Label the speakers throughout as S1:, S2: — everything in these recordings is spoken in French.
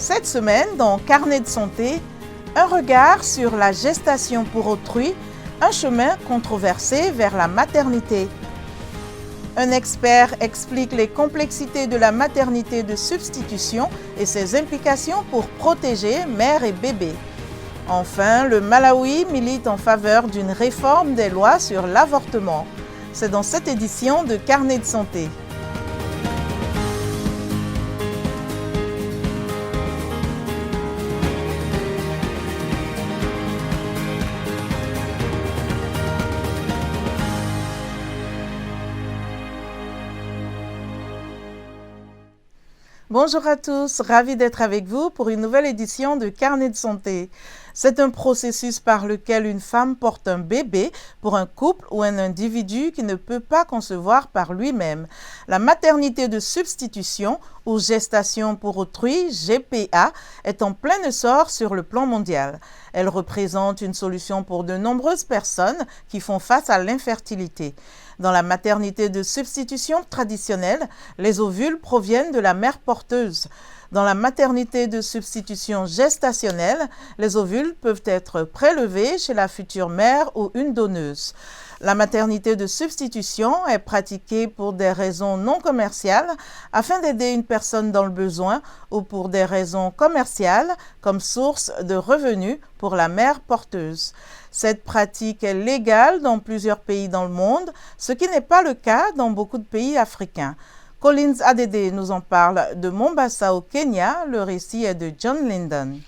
S1: Cette semaine, dans Carnet de santé, un regard sur la gestation pour autrui, un chemin controversé vers la maternité. Un expert explique les complexités de la maternité de substitution et ses implications pour protéger mère et bébé. Enfin, le Malawi milite en faveur d'une réforme des lois sur l'avortement. C'est dans cette édition de Carnet de santé. Bonjour à tous, ravi d'être avec vous pour une nouvelle édition de Carnet de santé. C'est un processus par lequel une femme porte un bébé pour un couple ou un individu qui ne peut pas concevoir par lui-même. La maternité de substitution ou gestation pour autrui, GPA, est en plein essor sur le plan mondial. Elle représente une solution pour de nombreuses personnes qui font face à l'infertilité. Dans la maternité de substitution traditionnelle, les ovules proviennent de la mère porteuse. Dans la maternité de substitution gestationnelle, les ovules peuvent être prélevés chez la future mère ou une donneuse. La maternité de substitution est pratiquée pour des raisons non commerciales afin d'aider une personne dans le besoin ou pour des raisons commerciales comme source de revenus pour la mère porteuse. Cette pratique est légale dans plusieurs pays dans le monde, ce qui n'est pas le cas dans beaucoup de pays africains. Collins Adede nous en parle de Mombasa au Kenya. Le récit est de John Linden.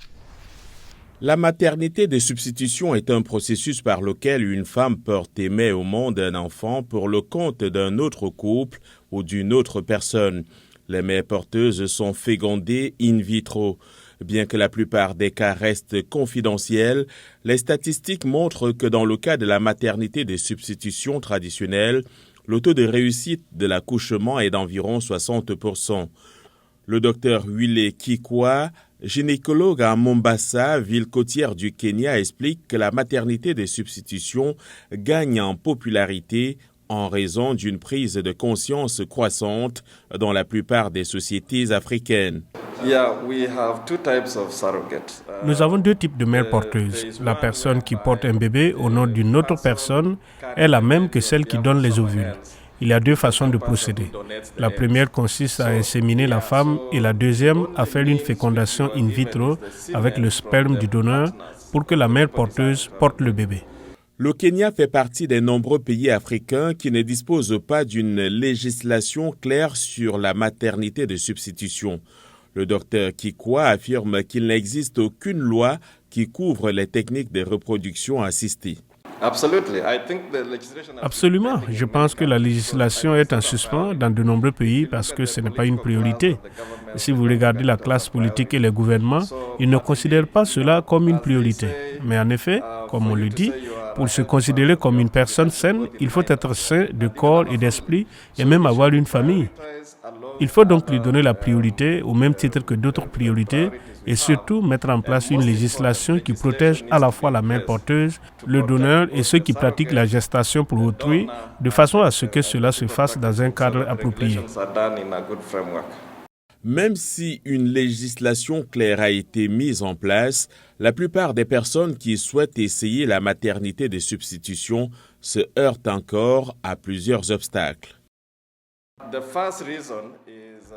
S2: La maternité de substitution est un processus par lequel une femme porte et met au monde un enfant pour le compte d'un autre couple ou d'une autre personne. Les mères porteuses sont fécondées in vitro. Bien que la plupart des cas restent confidentiels, les statistiques montrent que dans le cas de la maternité de substitution traditionnelle, le taux de réussite de l'accouchement est d'environ 60%. Le docteur Wile Kikwa, gynécologue à Mombasa, ville côtière du Kenya, explique que la maternité de substitution gagne en popularité en raison d'une prise de conscience croissante dans la plupart des sociétés africaines.
S3: Nous avons deux types de mères porteuses. La personne qui porte un bébé au nom d'une autre personne est la même que celle qui donne les ovules. Il y a deux façons de procéder. La première consiste à inséminer la femme et la deuxième à faire une fécondation in vitro avec le sperme du donneur pour que la mère porteuse porte le bébé.
S2: Le Kenya fait partie des nombreux pays africains qui ne disposent pas d'une législation claire sur la maternité de substitution. Le docteur Kikwa affirme qu'il n'existe aucune loi qui couvre les techniques de reproduction assistée.
S3: Absolument. Je pense que la législation est en suspens dans de nombreux pays parce que ce n'est pas une priorité. Si vous regardez la classe politique et les gouvernements, ils ne considèrent pas cela comme une priorité. Mais en effet, comme on le dit, pour se considérer comme une personne saine, il faut être sain de corps et d'esprit et même avoir une famille. Il faut donc lui donner la priorité au même titre que d'autres priorités et surtout mettre en place une législation qui protège à la fois la mère porteuse, le donneur et ceux qui pratiquent la gestation pour autrui, de façon à ce que cela se fasse dans un cadre approprié.
S2: Même si une législation claire a été mise en place, la plupart des personnes qui souhaitent essayer la maternité de substitution se heurtent encore à plusieurs obstacles.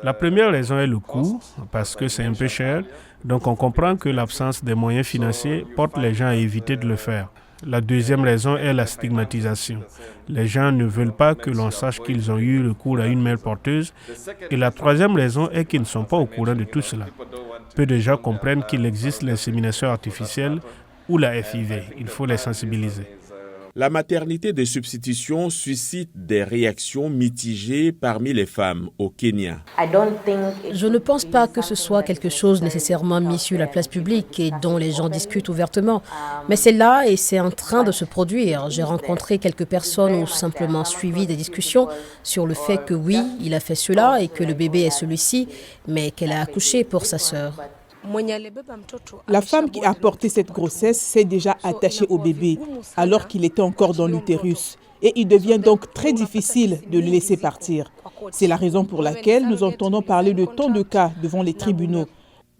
S3: La première raison est le coût, parce que c'est un peu cher, donc on comprend que l'absence des moyens financiers porte les gens à éviter de le faire. La deuxième raison est la stigmatisation. Les gens ne veulent pas que l'on sache qu'ils ont eu recours à une mère porteuse. Et la troisième raison est qu'ils ne sont pas au courant de tout cela. Peu de gens comprennent qu'il existe l'insémination artificielle ou la FIV. Il faut les sensibiliser.
S2: La maternité de substitution suscite des réactions mitigées parmi les femmes au Kenya.
S4: Je ne pense pas que ce soit quelque chose nécessairement mis sur la place publique et dont les gens discutent ouvertement. Mais c'est là et c'est en train de se produire. J'ai rencontré quelques personnes ou simplement suivi des discussions sur le fait que oui, il a fait cela et que le bébé est celui-ci, mais qu'elle a accouché pour sa sœur.
S5: La femme qui a porté cette grossesse s'est déjà attachée au bébé alors qu'il était encore dans l'utérus et il devient donc très difficile de le laisser partir. C'est la raison pour laquelle nous entendons parler de tant de cas devant les tribunaux.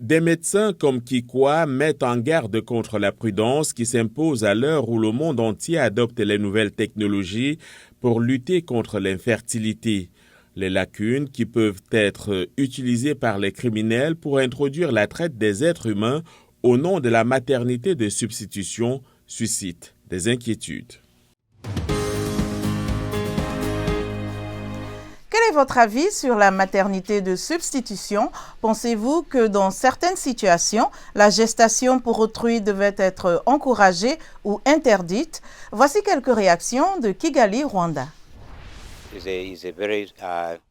S2: Des médecins comme Kikwa mettent en garde contre la prudence qui s'impose à l'heure où le monde entier adopte les nouvelles technologies pour lutter contre l'infertilité. Les lacunes qui peuvent être utilisées par les criminels pour introduire la traite des êtres humains au nom de la maternité de substitution suscitent des inquiétudes.
S1: Quel est votre avis sur la maternité de substitution? Pensez-vous que dans certaines situations, la gestation pour autrui devait être encouragée ou interdite? Voici quelques réactions de Kigali, Rwanda.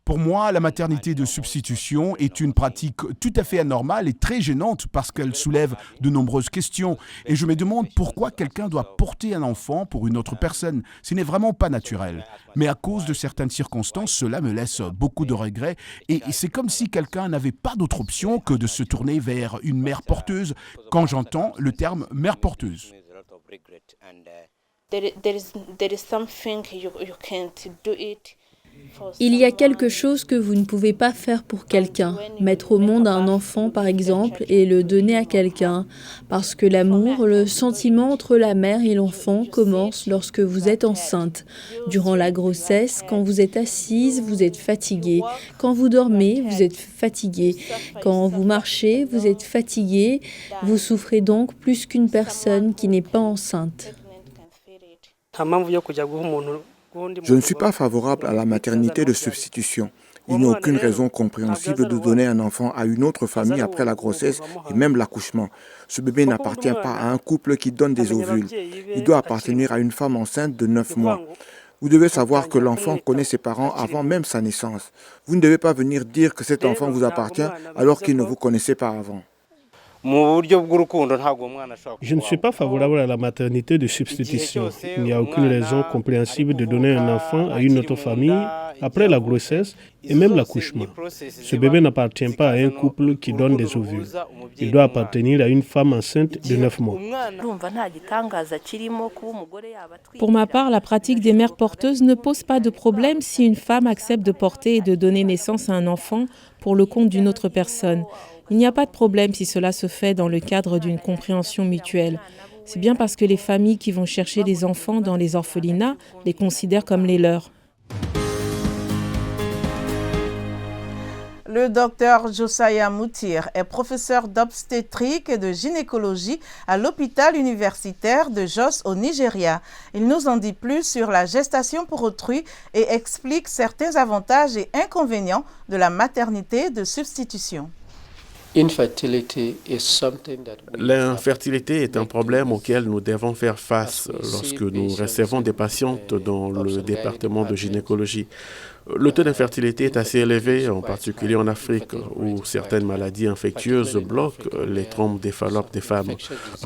S6: Pour moi, la maternité de substitution est une pratique tout à fait anormale et très gênante parce qu'elle soulève de nombreuses questions. Et je me demande pourquoi quelqu'un doit porter un enfant pour une autre personne. Ce n'est vraiment pas naturel. Mais à cause de certaines circonstances, cela me laisse beaucoup de regrets. Et c'est comme si quelqu'un n'avait pas d'autre option que de se tourner vers une mère porteuse quand j'entends le terme mère porteuse.
S7: Il y a quelque chose que vous ne pouvez pas faire pour quelqu'un, mettre au monde un enfant par exemple et le donner à quelqu'un, parce que l'amour, le sentiment entre la mère et l'enfant commence lorsque vous êtes enceinte. Durant la grossesse, quand vous êtes assise, vous êtes fatiguée. Quand vous dormez, vous êtes fatiguée. Quand vous marchez, vous êtes fatiguée. Vous souffrez donc plus qu'une personne qui n'est pas enceinte.
S8: Je ne suis pas favorable à la maternité de substitution. Il n'y a aucune raison compréhensible de donner un enfant à une autre famille après la grossesse et même l'accouchement. Ce bébé n'appartient pas à un couple qui donne des ovules. Il doit appartenir à une femme enceinte de 9 mois. Vous devez savoir que l'enfant connaît ses parents avant même sa naissance. Vous ne devez pas venir dire que cet enfant vous appartient alors qu'il ne vous connaissait pas avant.
S3: Je ne suis pas favorable à la maternité de substitution. Il n'y a aucune raison compréhensible de donner un enfant à une autre famille après la grossesse et même l'accouchement. Ce bébé n'appartient pas à un couple qui donne des ovules. Il doit appartenir à une femme enceinte de 9 mois.
S9: Pour ma part, la pratique des mères porteuses ne pose pas de problème si une femme accepte de porter et de donner naissance à un enfant pour le compte d'une autre personne. Il n'y a pas de problème si cela se fait dans le cadre d'une compréhension mutuelle. C'est bien parce que les familles qui vont chercher des enfants dans les orphelinats les considèrent comme les leurs.
S1: Le docteur Josiah Mutir est professeur d'obstétrique et de gynécologie à l'hôpital universitaire de Jos au Nigeria. Il nous en dit plus sur la gestation pour autrui et explique certains avantages et inconvénients de la maternité de substitution.
S2: L'infertilité est un problème auquel nous devons faire face lorsque nous recevons des patientes dans le département de gynécologie. Le taux d'infertilité est assez élevé, en particulier en Afrique, où certaines maladies infectieuses bloquent les trompes des Fallope des femmes.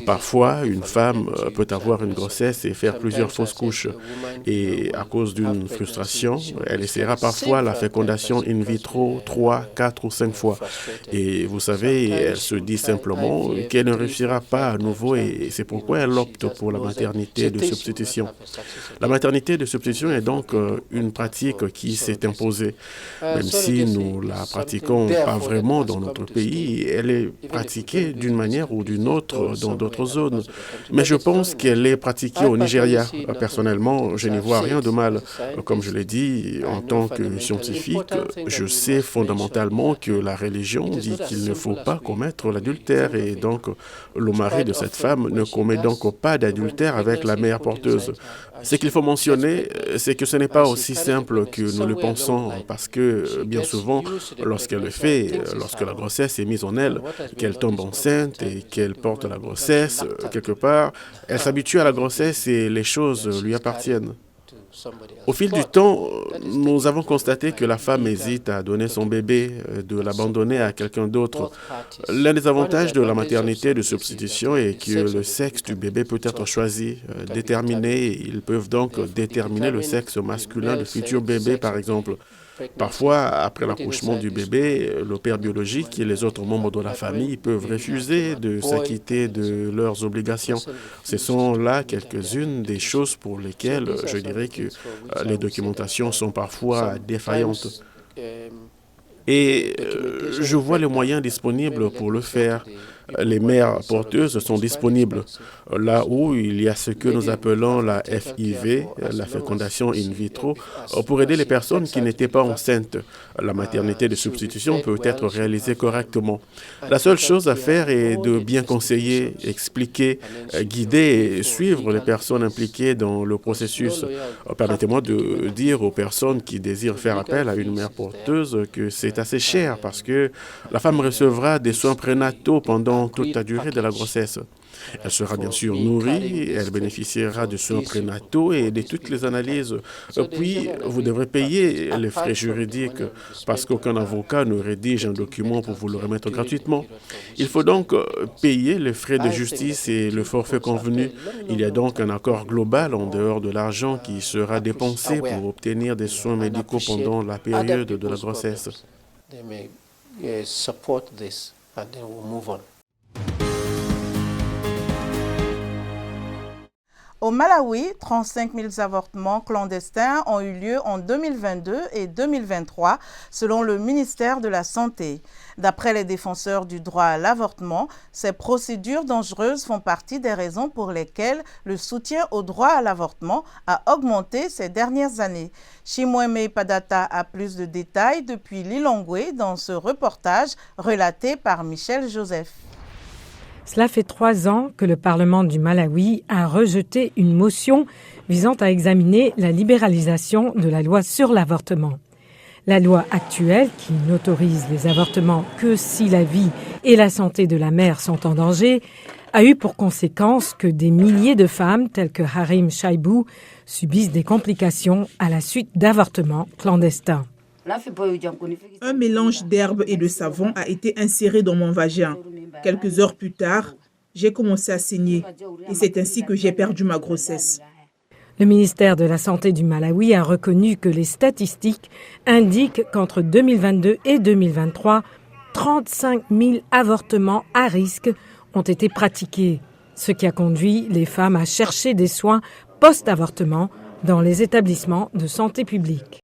S2: Parfois, une femme peut avoir une grossesse et faire plusieurs fausses couches. Et à cause d'une frustration, elle essaiera parfois la fécondation in vitro 3, 4 ou 5 fois. Et vous savez, elle se dit simplement qu'elle ne réussira pas à nouveau et c'est pourquoi elle opte pour la maternité de substitution. La maternité de substitution est donc une pratique qui s'est imposée. Même si nous la pratiquons pas vraiment dans notre pays, elle est pratiquée d'une manière ou d'une autre dans d'autres zones. Mais je pense qu'elle est pratiquée au Nigeria. Personnellement, je n'y vois rien de mal. Comme je l'ai dit, en tant que scientifique, je sais fondamentalement que la religion dit qu'il ne faut pas commettre l'adultère et donc le mari de cette femme ne commet donc pas d'adultère avec la mère porteuse. Ce qu'il faut mentionner, c'est que ce n'est pas aussi simple que nous le pensons parce que bien souvent, lorsqu'elle le fait, lorsque la grossesse est mise en elle, qu'elle tombe enceinte et qu'elle porte la grossesse, quelque part, elle s'habitue à la grossesse et les choses lui appartiennent. Au fil du temps, nous avons constaté que la femme hésite à donner son bébé, de l'abandonner à quelqu'un d'autre. L'un des avantages de la maternité de substitution est que le sexe du bébé peut être choisi, déterminé. Ils peuvent donc déterminer le sexe masculin du futur bébé, par exemple. Parfois, après l'accouchement du bébé, le père biologique et les autres membres de la famille peuvent refuser de s'acquitter de leurs obligations. Ce sont là quelques-unes des choses pour lesquelles je dirais que les documentations sont parfois défaillantes.
S10: Et je vois les moyens disponibles pour le faire. Les mères porteuses sont disponibles là où il y a ce que nous appelons la FIV, la fécondation in vitro, pour aider les personnes qui n'étaient pas enceintes. La maternité de substitution peut être réalisée correctement. La seule chose à faire est de bien conseiller, expliquer, guider et suivre les personnes impliquées dans le processus. Permettez-moi de dire aux personnes qui désirent faire appel à une mère porteuse que c'est assez cher parce que la femme recevra des soins prénataux pendant toute la durée de la grossesse. Elle sera bien sûr nourrie, elle bénéficiera de soins prénataux et de toutes les analyses. Puis, vous devrez payer les frais juridiques parce qu'aucun avocat ne rédige un document pour vous le remettre gratuitement. Il faut donc payer les frais de justice et le forfait convenu. Il y a donc un accord global en dehors de l'argent qui sera dépensé pour obtenir des soins médicaux pendant la période de la grossesse.
S1: Au Malawi, 35 000 avortements clandestins ont eu lieu en 2022 et 2023, selon le ministère de la Santé. D'après les défenseurs du droit à l'avortement, ces procédures dangereuses font partie des raisons pour lesquelles le soutien au droit à l'avortement a augmenté ces dernières années. Chimweme Padata a plus de détails depuis Lilongwe dans ce reportage relaté par Michel Joseph.
S11: Cela fait 3 ans que le Parlement du Malawi a rejeté une motion visant à examiner la libéralisation de la loi sur l'avortement. La loi actuelle, qui n'autorise les avortements que si la vie et la santé de la mère sont en danger, a eu pour conséquence que des milliers de femmes, telles que Harim Shaibou, subissent des complications à la suite d'avortements clandestins.
S5: Un mélange d'herbes et de savon a été inséré dans mon vagin. Quelques heures plus tard, j'ai commencé à saigner et c'est ainsi que j'ai perdu ma grossesse.
S11: Le ministère de la Santé du Malawi a reconnu que les statistiques indiquent qu'entre 2022 et 2023, 35 000 avortements à risque ont été pratiqués, ce qui a conduit les femmes à chercher des soins post-avortement dans les établissements de santé publique.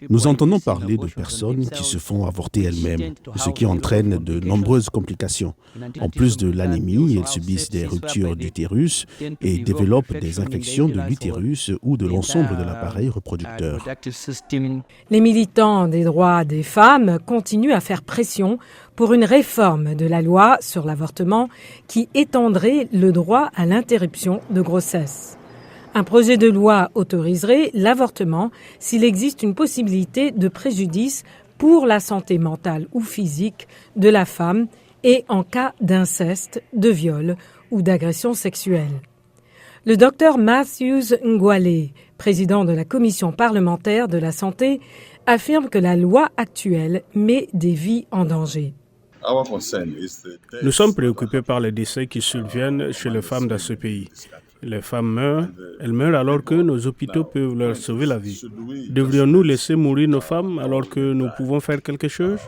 S12: Nous entendons parler de personnes qui se font avorter elles-mêmes, ce qui entraîne de nombreuses complications. En plus de l'anémie, elles subissent des ruptures d'utérus et développent des infections de l'utérus ou de l'ensemble de l'appareil reproducteur.
S11: Les militants des droits des femmes continuent à faire pression pour une réforme de la loi sur l'avortement qui étendrait le droit à l'interruption de grossesse. Un projet de loi autoriserait l'avortement s'il existe une possibilité de préjudice pour la santé mentale ou physique de la femme et en cas d'inceste, de viol ou d'agression sexuelle. Le docteur Matthews Ngwale, président de la commission parlementaire de la santé, affirme que la loi actuelle met des vies en danger.
S3: Nous sommes préoccupés par les décès qui surviennent chez les femmes dans ce pays. Les femmes meurent, elles meurent alors que nos hôpitaux peuvent leur sauver la vie. Devrions-nous laisser mourir nos femmes alors que nous pouvons faire quelque chose?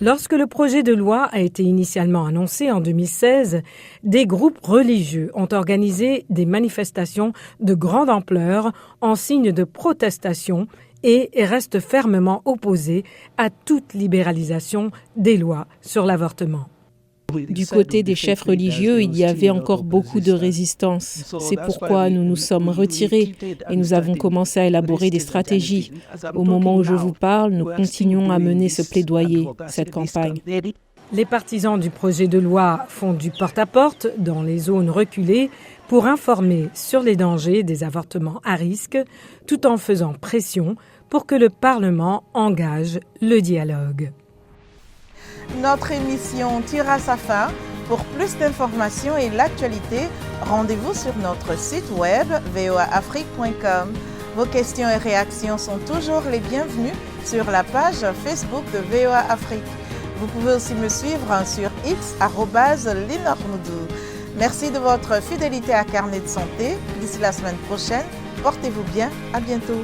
S11: Lorsque le projet de loi a été initialement annoncé en 2016, des groupes religieux ont organisé des manifestations de grande ampleur en signe de protestation et restent fermement opposés à toute libéralisation des lois sur l'avortement.
S9: Du côté des chefs religieux, il y avait encore beaucoup de résistance. C'est pourquoi nous nous sommes retirés et nous avons commencé à élaborer des stratégies. Au moment où je vous parle, nous continuons à mener ce plaidoyer, cette campagne.
S11: Les partisans du projet de loi font du porte-à-porte dans les zones reculées pour informer sur les dangers des avortements à risque, tout en faisant pression pour que le Parlement engage le dialogue.
S1: Notre émission tire à sa fin. Pour plus d'informations et l'actualité, rendez-vous sur notre site web voaafrique.com. Vos questions et réactions sont toujours les bienvenues sur la page Facebook de VOA Afrique. Vous pouvez aussi me suivre sur X @linornoudou. Merci de votre fidélité à Carnet de santé. D'ici la semaine prochaine, portez-vous bien. À bientôt.